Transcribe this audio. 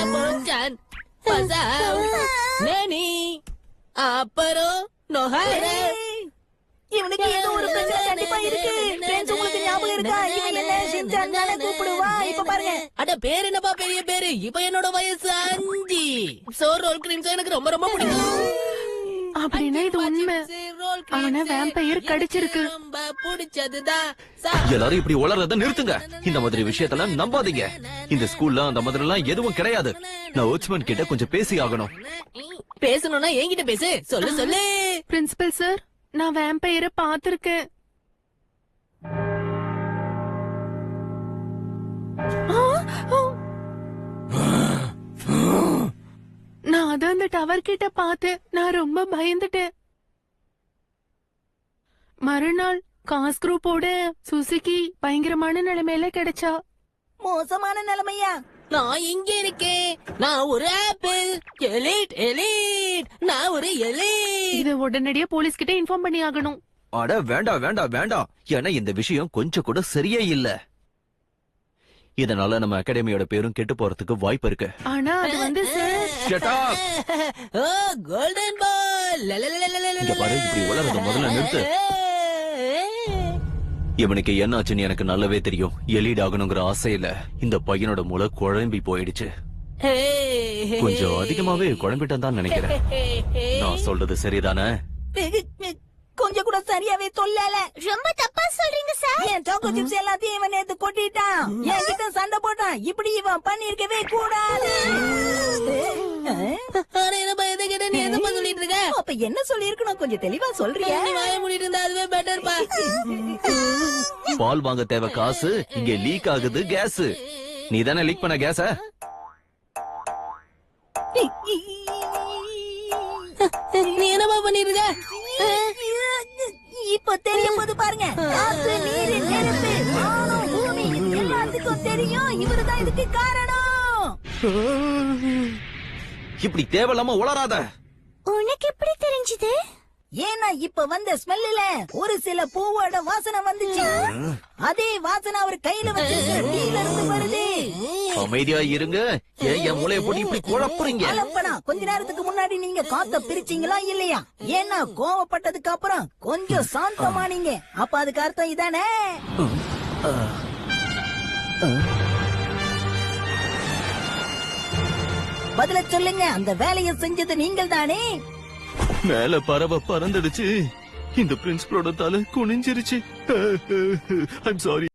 Abang-chan, pasal, Neni, அப்புறம் நொஹாரே. இவனுக்கு ஏதோ ஒரு பிரச்சனை கண்டிப்பா இருக்கு. ஃப்ரெண்ட்ஸ் உங்களுக்கு ஞாபகம் இருக்கா? இவன் என்ன ஷின்சான் தானே கூப்பிடுவா. இப்ப பாருங்க. அட பேர் என்னப்பா பெரிய பேரு. இப்ப என்னோட வயசு 5. சோர் ரோல் கிரீம்ஸ் எனக்கு ரொம்ப ரொம்ப பிடிக்கும். அப்படின்னா இது உண்மை. அவனை வேம்பயர் கடிச்சிருக்கு. ரொம்ப பிடிச்சதுதான். எல்லாரும் இப்படி உளறத நிறுத்துங்க. இந்த மாதிரி விஷயத்துல நம்பாதீங்க. இந்த ஸ்கூல்ல அந்த மாதிரி எல்லாம் எதுவும் கிடையாது. நான் வாட்ச்மேன் கிட்ட கொஞ்சம் பேசி ஆகணும். பேசணும்னா என்கிட்ட பேசு. சொல்லு சொல்லு. பிரின்சிபல் சார், நான் வேம்பயரை பாத்திருக்கேன். நான் அத அந்த டவர் கிட்ட பார்த்தேன். நான் ரொம்ப பயந்துட்டேன். மறுநாள் காஸ் குரூப்போட சுசுகி பயங்கரமான நிலைமையில கிடைச்சா. மோசமான நிலைமையா? நான் இங்க இருக்கேன். நான் ஒரு ஆப்பிள். Elite elite. நான் ஒரு எலிட். இத உடனடியா போலீஸ் கிட்ட இன்ஃபார்ம் பண்ணி ஆகணும். அட வேண்டாம் வேண்டாம் வேண்டாம். ஏன்னா இந்த விஷயம் கொஞ்சம் கூட சரியே இல்ல. இதனால நம்ம அகாடமியோட பேரும் கெட்டு போறதுக்கு வாய்ப்பு இருக்கு. ஆனா அது வந்து சார். Shut up. ஓ கோல்டன் பால். இங்க பாரு, இப்படி உளறத முதல்ல நிறுத்து. இவனுக்கு என்னாச்சுன்னு எனக்கு நல்லாவே தெரியும். எலீட் ஆகணுங்கிற ஆசையில இந்த பையனோட மூளை குழம்பி போயிடுச்சு. கொஞ்சம் அதிகமாவே குழம்பிட்டான் தான் நினைக்கிறேன். நான் சொல்றது சரிதானே? கொஞ்சம் கூட சரியாவே சொல்லல. ரொம்ப தப்பா சொல்றீங்க சார். என் சாக்கோ சிப்ஸ் எல்லாத்தையும் இவன் நேத்து கொட்டிட்டான். என்கிட்ட சண்டை போட்டான். இப்படி இவன் பண்ணிருக்கவே கூடாது. நீ எதப்பா சொல்லிட்டு இருக்க? அப்ப என்ன சொல்லிருக்கணும்? கொஞ்சம் தெளிவா சொல்றியா? நீ வாய மூடிட்டு இருந்தா அதுவே பெட்டர்ப்பா. பால் வாங்க தேவை காசு. இங்க லீக் ஆகுது கேஸ். நீ தானே லீக் பண்ண கேஸ? நீ என்னப்பா பண்ணிட்டு இருக்க? இப்ப தெரியும் போது பாருங்க. காத்து, நீர், நெருப்பு, வானம், பூமி எல்லாத்துக்கும் தெரியும். இவருதான் இதுக்கு காரணம். இப்படி தேவையில்லாம உளராத. உனக்கு எப்படி தெரிஞ்சது? ஏன்னா இப்ப வந்த ஸ்மெல்லுல ஒரு சில பூவோட வாசனை வந்துச்சு. அதே வாசனை அவர் கையில வச்சிருக்கிற டீல இருந்து வருது. அமைதியா இருங்க. ஏன் என் மூளைய போட்டு இப்படி குழப்புறீங்க? அலப்பனா, கொஞ்ச நேரத்துக்கு முன்னாடி நீங்க காத்த பிரிச்சீங்களா இல்லையா? ஏன்னா கோவப்பட்டதுக்கு அப்புறம் கொஞ்சம் சாந்தமானீங்க. அப்ப அதுக்கு அர்த்தம் இதானே? பதில சொல்லுங்க. அந்த வேலையை செஞ்சது நீங்கள் தானே? மேல பறவை பறந்துடுச்சு. இந்த பிரின்சிபலோட தலை குனிஞ்சிருச்சு. I'm sorry.